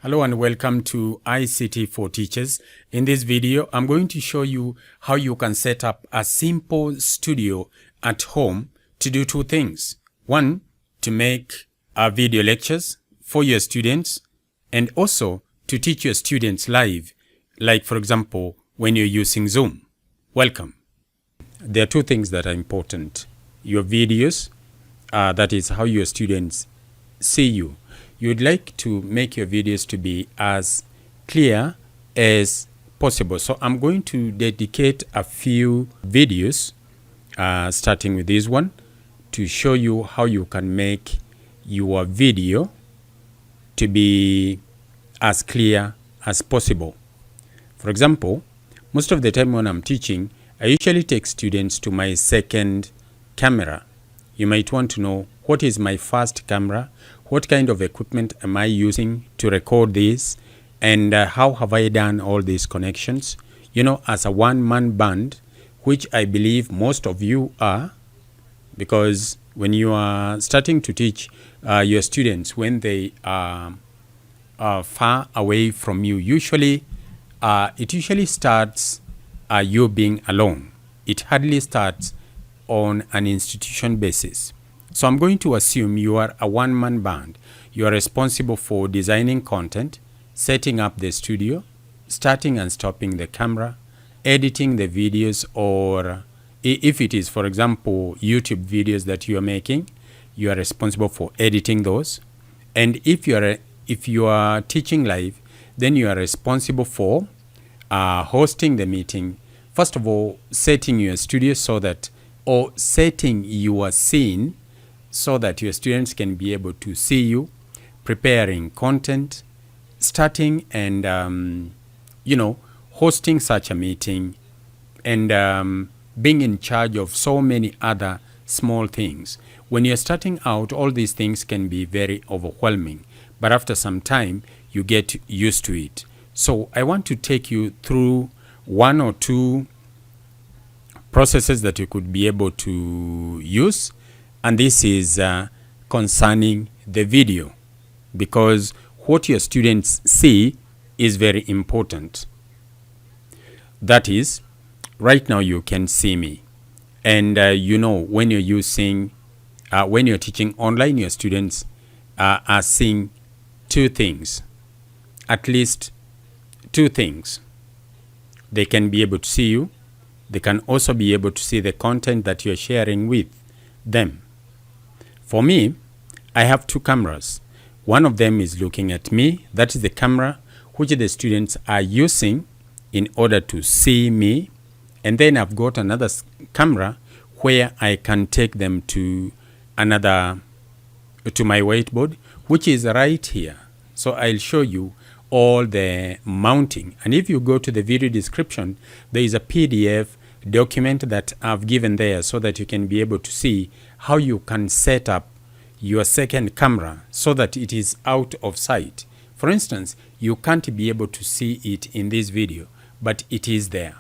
Hello and welcome to ICT for Teachers. In this video, I'm going to show you how you can set up a simple studio at home to do two things. One, to make video lectures for your students and also to teach your students live, like for example, when you're using Zoom. Welcome. There are two things that are important. Your videos, that is how your students see you. You'd like to make your videos to be as clear as possible. So I'm going to dedicate a few videos, starting with this one, to show you how you can make your video to be as clear as possible. For example, most of the time when I'm teaching, I usually take students to my second camera. You might want to know, what is my first camera? What kind of equipment am I using to record this? And how have I done all these connections? You know, as a one-man band, which I believe most of you are, because when you are starting to teach your students, when they are far away from you, it usually starts you being alone. It hardly starts on an institution basis. So I'm going to assume you are a one-man band. You are responsible for designing content, setting up the studio, starting and stopping the camera, editing the videos, or if it is, for example, YouTube videos that you are making, you are responsible for editing those. And if you are teaching live, then you are responsible for hosting the meeting. First of all, setting your studio setting your scene so that your students can be able to see you, preparing content, starting and, hosting such a meeting, and being in charge of so many other small things. When you're starting out, all these things can be very overwhelming, but after some time, you get used to it. So I want to take you through one or two processes that you could be able to use. And this is concerning the video, because what your students see is very important. That is, right now you can see me. And when you're when you're teaching online, your students are seeing two things, at least two things. They can be able to see you. They can also be able to see the content that you're sharing with them. For me, I have two cameras. One of them is looking at me. That is the camera which the students are using in order to see me. And then I've got another camera where I can take them to my whiteboard, which is right here. So I'll show you all the mounting. And if you go to the video description, there is a PDF document that I've given there so that you can be able to see how you can set up your second camera so that it is out of sight. For instance, you can't be able to see it in this video, but it is there.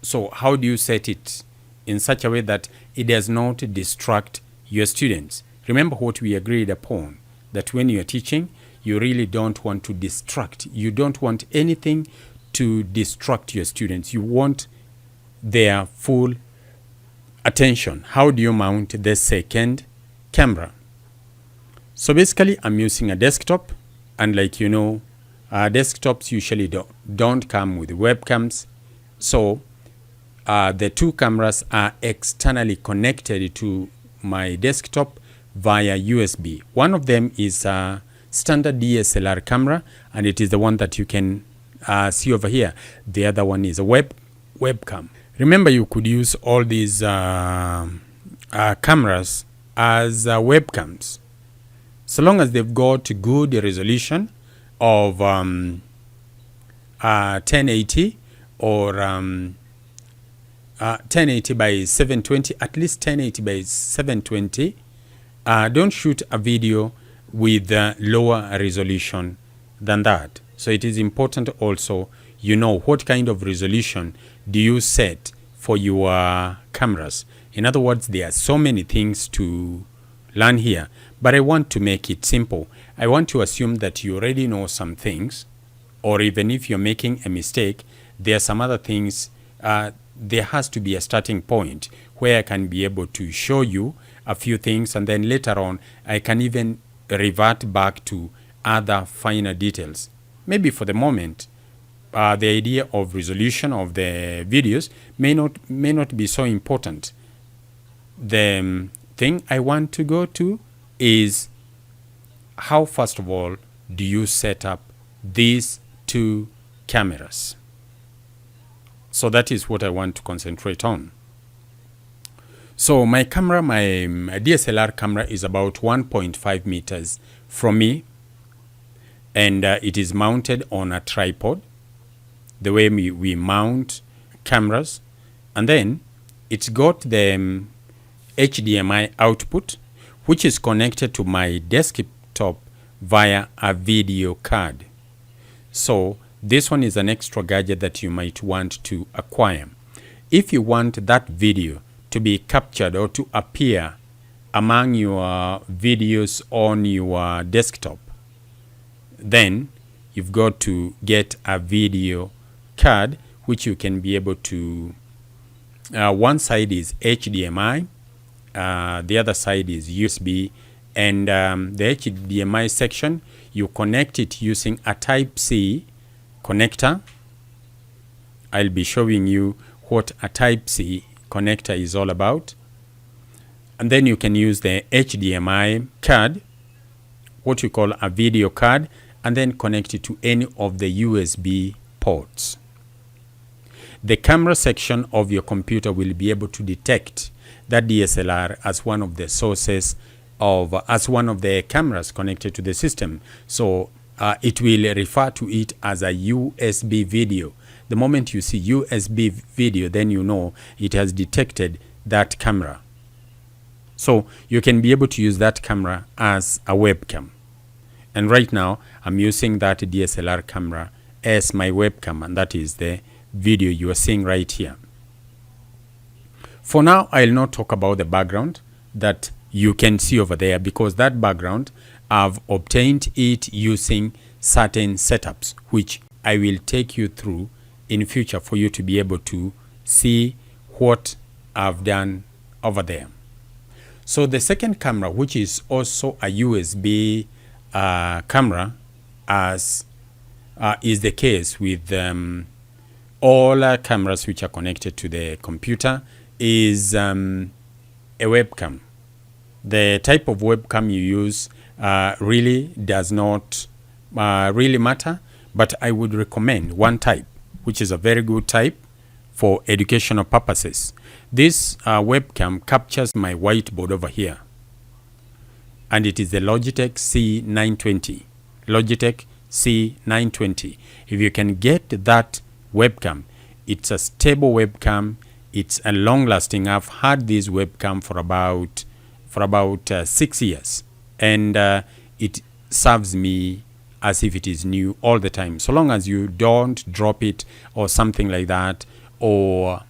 So how do you set it in such a way that it does not distract your students? Remember what we agreed upon, that when you're teaching, you really don't want to distract. You don't want anything to distract your students. You want their full attention. How do you mount the second camera? So basically, I'm using a desktop, and like you know, desktops usually don't come with webcams. So the two cameras are externally connected to my desktop via USB. One of them is a standard DSLR camera, and it is the one that you can see over here. The other one is a webcam. Remember, you could use all these cameras as webcams, so long as they've got good resolution of 1080 or 1080 by 720, at least 1080 by 720. Don't shoot a video with lower resolution than that. So it is important also, what kind of resolution do you set for your cameras. In other words, there are so many things to learn here, but I want to make it simple. I want to assume that you already know some things, or even if you're making a mistake, there are some other things. There has to be a starting point where I can be able to show you a few things, and then later on I can even revert back to other finer details. Maybe for the moment, the idea of resolution of the videos may not be so important. The thing I want to go to is how, first of all, do you set up these two cameras? So that is what I want to concentrate on. So my camera, my DSLR camera, is about 1.5 meters from me, and it is mounted on a tripod, the way we mount cameras. And then it's got the HDMI output, which is connected to my desktop via a video card. So this one is an extra gadget that you might want to acquire. If you want that video to be captured or to appear among your videos on your desktop, then you've got to get a video card, which you can be able to, one side is HDMI, the other side is USB, and the HDMI section, you connect it using a Type-C connector. I'll be showing you what a Type-C connector is all about. And then you can use the HDMI card, what you call a video card, and then connect it to any of the USB ports. The camera section of your computer will be able to detect that DSLR as one of the sources of, as one of the cameras connected to the system. So it will refer to it as a USB video. The moment you see USB video, then you know it has detected that camera. So you can be able to use that camera as a webcam. And right now, I'm using that DSLR camera as my webcam, and that is the video you are seeing right here. For now, I'll not talk about the background that you can see over there, because that background, I've obtained it using certain setups, which I will take you through in future for you to be able to see what I've done over there. So the second camera, which is also a USB camera, as is the case with all cameras which are connected to the computer, is a webcam. The type of webcam you use really does not really matter, but I would recommend one type, which is a very good type for educational purposes. This webcam captures my whiteboard over here, and it is the Logitech C920. Logitech C920. If you can get that webcam, it's a stable webcam. It's a long-lasting. I've had this webcam for about 6 years, and it serves me as if it is new all the time. So long as you don't drop it or something like that, or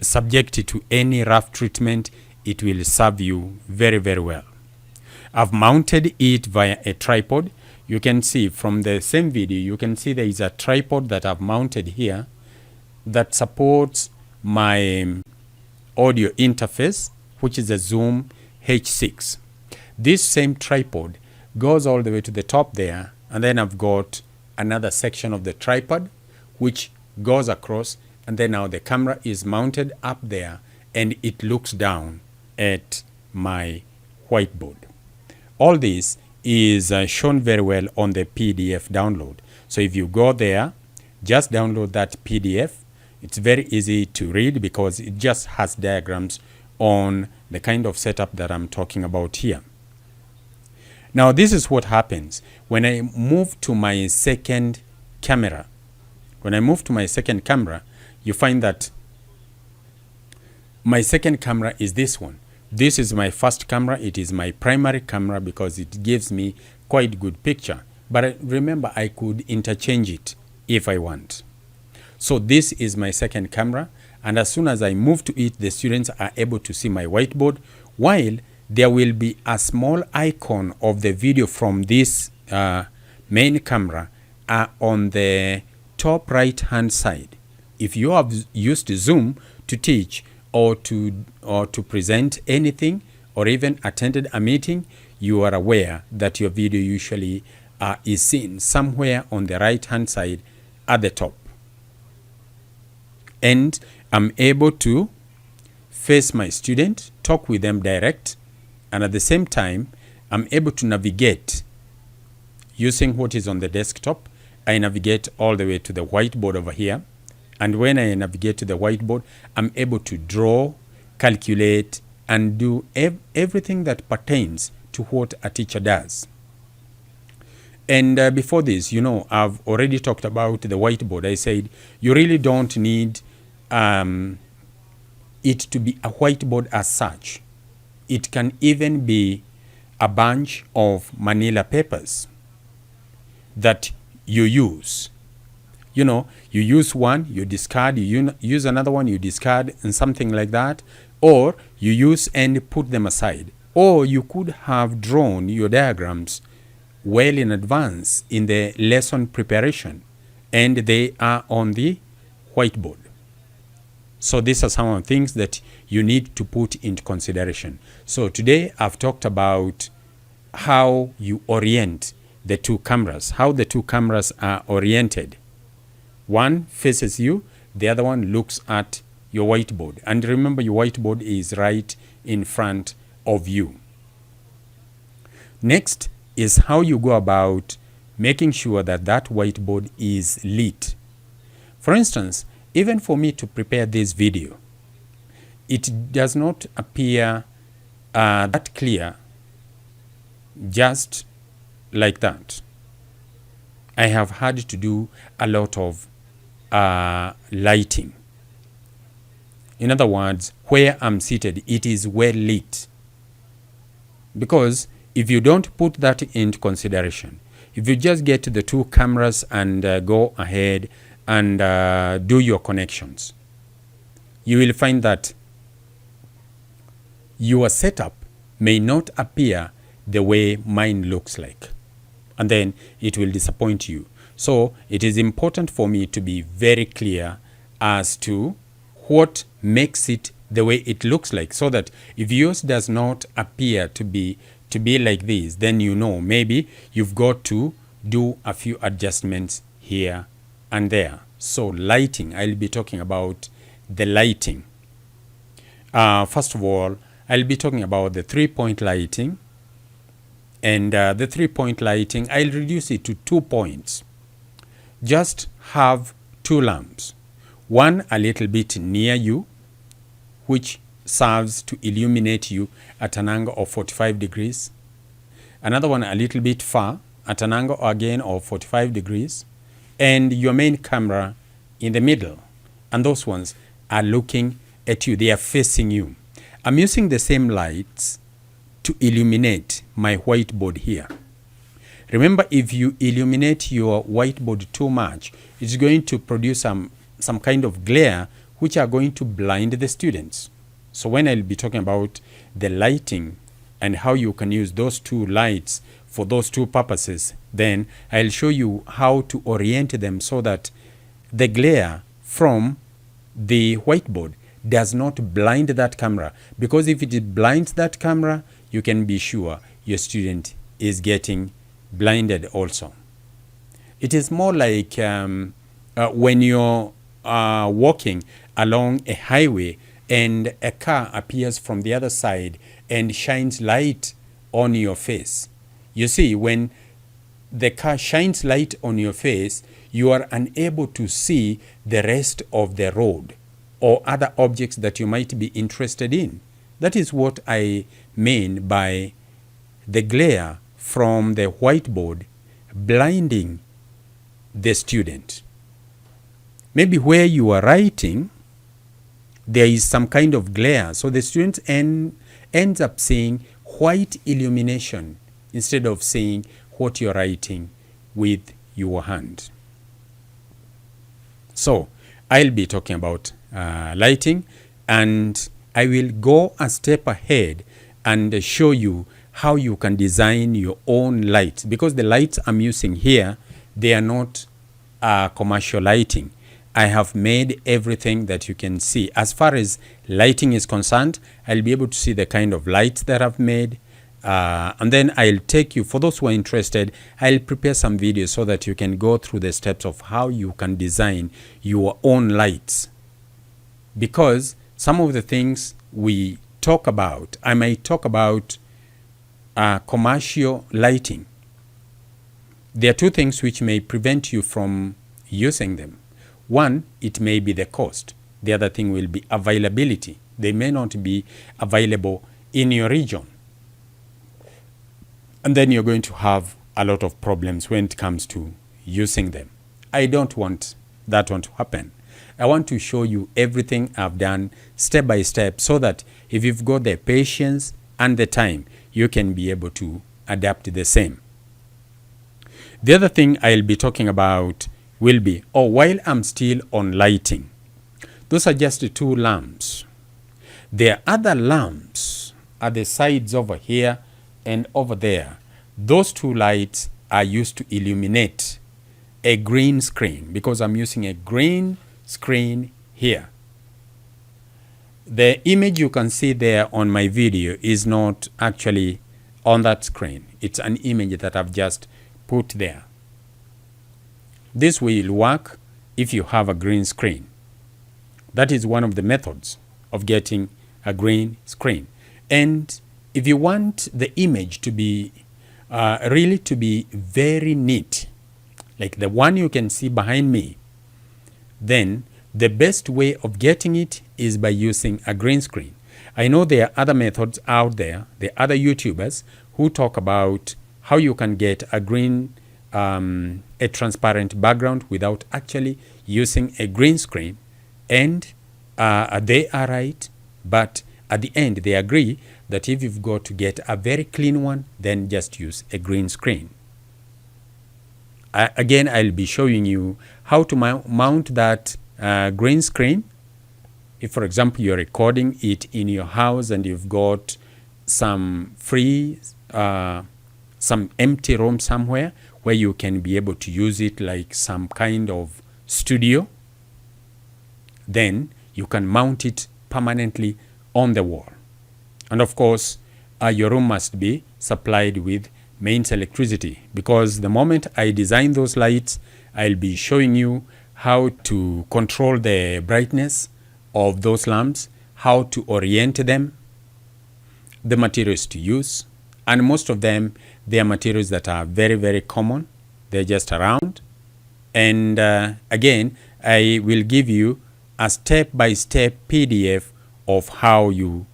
subject it to any rough treatment, it will serve you very, very well. I've mounted it via a tripod. You can see from the same video, you can see there is a tripod that I've mounted here that supports my audio interface, which is a Zoom H6. This same tripod goes all the way to the top there, and then I've got another section of the tripod which goes across, and then now the camera is mounted up there and it looks down at my whiteboard. All this is shown very well on the PDF download. So if you go there, just download that PDF. It's very easy to read because it just has diagrams on the kind of setup that I'm talking about here. Now, this is what happens when I move to my second camera. When I move to my second camera, you find that my second camera is this one. This is my first camera. It is my primary camera because it gives me quite good picture. But remember, I could interchange it if I want. So this is my second camera, and as soon as I move to it, the students are able to see my whiteboard, while there will be a small icon of the video from this main camera on the top right hand side. If you have used Zoom to teach or to present anything or even attended a meeting, you are aware that your video usually is seen somewhere on the right hand side at the top. And I'm able to face my student, talk with them direct, and at the same time, I'm able to navigate using what is on the desktop. I navigate all the way to the whiteboard over here. And when I navigate to the whiteboard, I'm able to draw, calculate, and do everything that pertains to what a teacher does. And before this, I've already talked about the whiteboard. I said you really don't need it to be a whiteboard as such. It can even be a bunch of manila papers that you use. You use one, you discard, you use another one, you discard, and something like that. Or you use and put them aside. Or you could have drawn your diagrams well in advance in the lesson preparation, and they are on the whiteboard. So these are some of the things that you need to put into consideration. So today I've talked about how you orient the two cameras, how the two cameras are oriented. One faces you, the other one looks at your whiteboard. And remember, your whiteboard is right in front of you. Next is how you go about making sure that that whiteboard is lit. For instance, even for me to prepare this video, it does not appear that clear just like that. I have had to do a lot of lighting. In other words, where I'm seated, it is well lit. Because if you don't put that into consideration, if you just get the two cameras and go ahead and do your connections, you will find that your setup may not appear the way mine looks like. And then it will disappoint you. So it is important for me to be very clear as to what makes it the way it looks like, so that if yours does not appear to be like this, then maybe you've got to do a few adjustments here and there. So lighting, I'll be talking about the lighting. First of all, I'll be talking about the 3-point lighting. And the 3-point lighting, I'll reduce it to 2 points. Just have 2 lamps. One a little bit near you, which serves to illuminate you at an angle of 45 degrees. Another one a little bit far at an angle again of 45 degrees. And your main camera in the middle. And those ones are looking at you. They are facing you. I'm using the same lights to illuminate my whiteboard here. Remember, if you illuminate your whiteboard too much, it's going to produce some kind of glare which are going to blind the students. So when I'll be talking about the lighting and how you can use those 2 lights for those 2 purposes, then I'll show you how to orient them so that the glare from the whiteboard does not blind that camera. Because if it blinds that camera, you can be sure your student is getting blinded also. It is more like when you're walking along a highway and a car appears from the other side and shines light on your face. You see, when the car shines light on your face, you are unable to see the rest of the road or other objects that you might be interested in. That is what I mean by the glare from the whiteboard blinding the student. Maybe where you are writing, there is some kind of glare, so the student ends up seeing white illumination instead of seeing what you're writing with your hand. So I'll be talking about lighting, and I will go a step ahead and show you how you can design your own lights, because the lights I'm using here, they are not commercial lighting. I have made everything that you can see. As far as lighting is concerned, I'll be able to see the kind of lights that I've made. And then I'll take you, for those who are interested, I'll prepare some videos so that you can go through the steps of how you can design your own lights. Because some of the things we talk about, I might talk about commercial lighting. There are two things which may prevent you from using them. One, it may be the cost. The other thing will be availability. They may not be available in your region. And then you're going to have a lot of problems when it comes to using them. I don't want that one to happen. I want to show you everything I've done step by step, so that if you've got the patience and the time, you can be able to adapt the same. The other thing I'll be talking about will be, while I'm still on lighting, those are just the two lamps. There are other lamps at the sides over here and over there. Those two lights are used to illuminate a green screen, because I'm using a green screen here. The image you can see there on my video is not actually on that screen. It's an image that I've just put there. This will work if you have a green screen. That is one of the methods of getting a green screen. And if you want the image to be really to be very neat, like the one you can see behind me, then the best way of getting it is by using a green screen. I know there are other methods out there, the other YouTubers who talk about how you can get a green, a transparent background without actually using a green screen. And they are right, but at the end they agree that if you've got to get a very clean one, then just use a green screen. Again, I'll be showing you how to mount that green screen. If, for example, you're recording it in your house and you've got some free, some empty room somewhere where you can be able to use it like some kind of studio, then you can mount it permanently on the wall. And of course, your room must be supplied with mains electricity, because the moment I design those lights, I'll be showing you how to control the brightness of those lamps, how to orient them, the materials to use. And most of them, they are materials that are very, very common. They're just around. And again, I will give you a step-by-step PDF of how you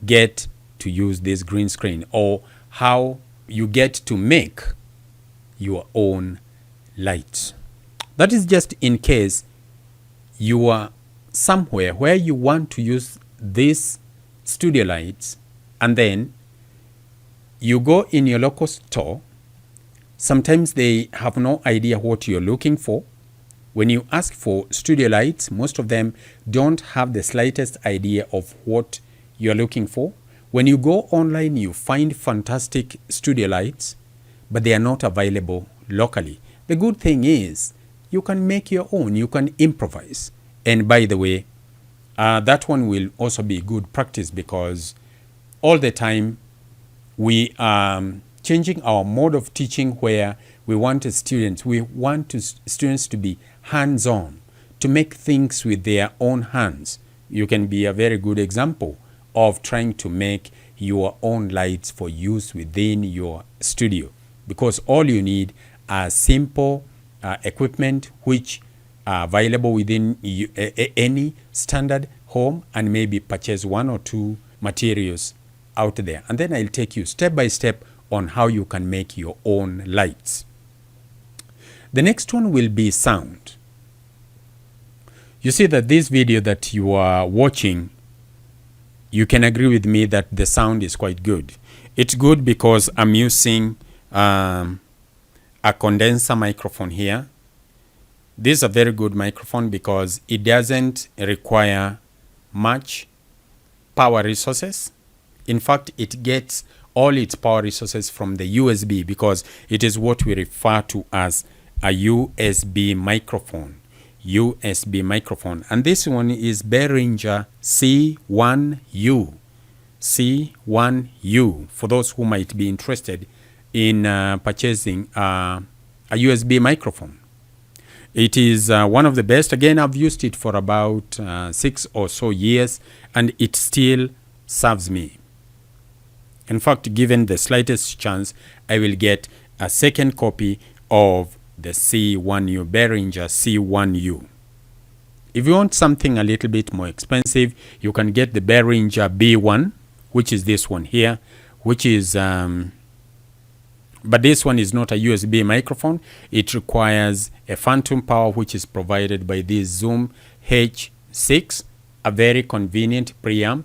get to use this green screen, or how you get to make your own lights. That is just in case you are somewhere where you want to use these studio lights, and then you go in your local store. Sometimes they have no idea what you're looking for. When you ask for studio lights, most of them don't have the slightest idea of what you're looking for. When you go online, you find fantastic studio lights, but they are not available locally. The good thing is you can make your own, you can improvise. And by the way, that one will also be good practice, because all the time we are changing our mode of teaching, where we want students to be hands-on, to make things with their own hands. You can be a very good example of trying to make your own lights for use within your studio, because all you need are simple equipment which are available within any standard home, and maybe purchase one or two materials out there. And then I'll take you step by step on how you can make your own lights. The next one will be sound. You see that this video that you are watching, you can agree with me that the sound is quite good. It's good because I'm using a condenser microphone here. This is a very good microphone because it doesn't require much power resources. In fact, it gets all its power resources from the USB because it is what we refer to as a USB microphone. USB microphone. And this one is Behringer C1U. C1U, for those who might be interested in purchasing a USB microphone. It is one of the best. Again, I've used it for about 6 or so years, and it still serves me. In fact, given the slightest chance, I will get a second copy of the C1U, Behringer C1U. If you want something a little bit more expensive, you can get the Behringer B1, which is this one here, which is, but this one is not a USB microphone. It requires a phantom power, which is provided by this Zoom H6, a very convenient preamp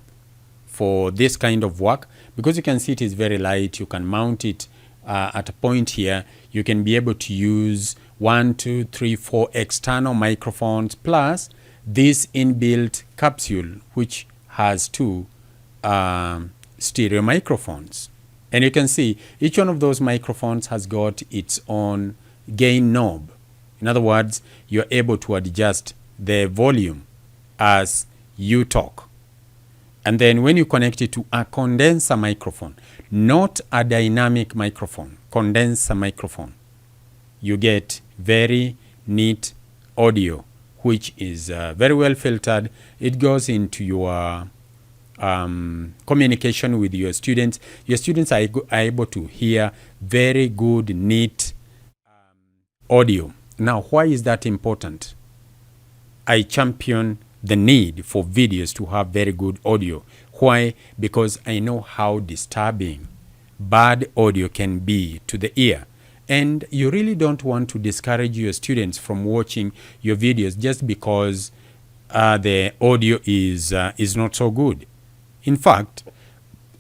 for this kind of work. Because you can see it is very light, you can mount it at a point here. You can be able to use 1, 2, 3, 4 external microphones plus this inbuilt capsule, which has 2 stereo microphones. And you can see each one of those microphones has got its own gain knob. In other words, you're able to adjust the volume as you talk. And then when you connect it to a condenser microphone, not a dynamic microphone, condenser microphone, you get very neat audio, which is very well filtered. It goes into your communication with your students. Your students are able to hear very good, neat audio. Now, why is that important? I champion the need for videos to have very good audio. Why? Because I know how disturbing bad audio can be to the ear. And you really don't want to discourage your students from watching your videos just because the audio is not so good. In fact,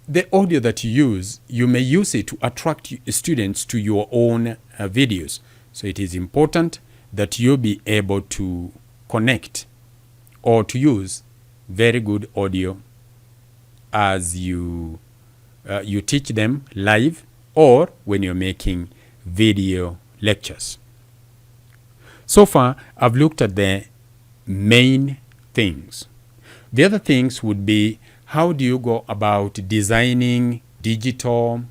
the audio that you use, you may use it to attract students to your own videos. So it is important that you be able to connect or to use very good audio as you teach them live or when you're making video lectures. So far, I've looked at the main things. The other things would be, how do you go about designing digital,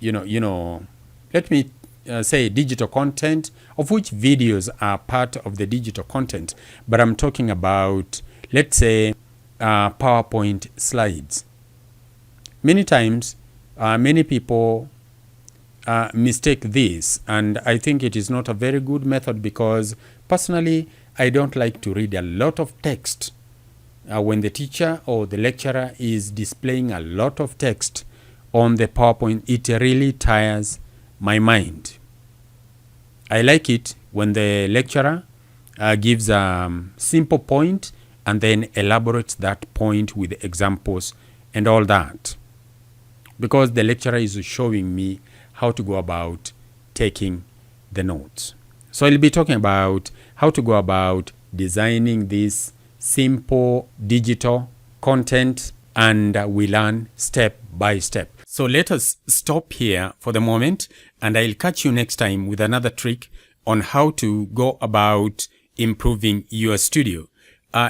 let me say digital content, of which videos are part of the digital content, but I'm talking about, let's say, PowerPoint slides. Many times, many people mistake this, and I think it is not a very good method because personally, I don't like to read a lot of text. When the teacher or the lecturer is displaying a lot of text on the PowerPoint, it really tires my mind. I like it when the lecturer gives a simple point and then elaborates that point with examples and all that, because the lecturer is showing me how to go about taking the notes. So I'll be talking about how to go about designing this simple digital content, and we learn step by step. So let us stop here for the moment, and I'll catch you next time with another trick on how to go about improving your studio.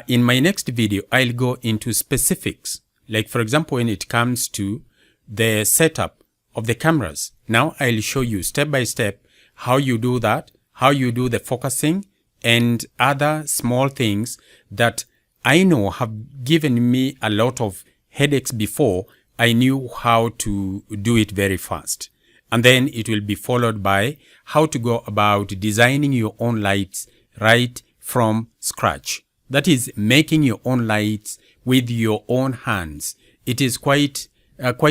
In my next video, I'll go into specifics, like for example, when it comes to the setup of the cameras. Now I'll show you step by step how you do that, how you do the focusing, and other small things that I know have given me a lot of headaches before I knew how to do it very fast. And then it will be followed by how to go about designing your own lights right from scratch. That is, making your own lights with your own hands. It is quite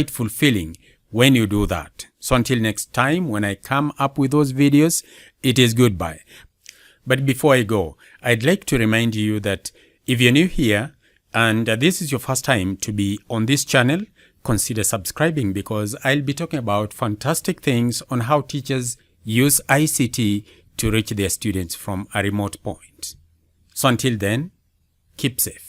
fulfilling when you do that. So until next time, when I come up with those videos, it is goodbye. But before I go, I'd like to remind you that if you're new here and this is your first time to be on this channel, consider subscribing, because I'll be talking about fantastic things on how teachers use ICT to reach their students from a remote point. So until then, keep safe.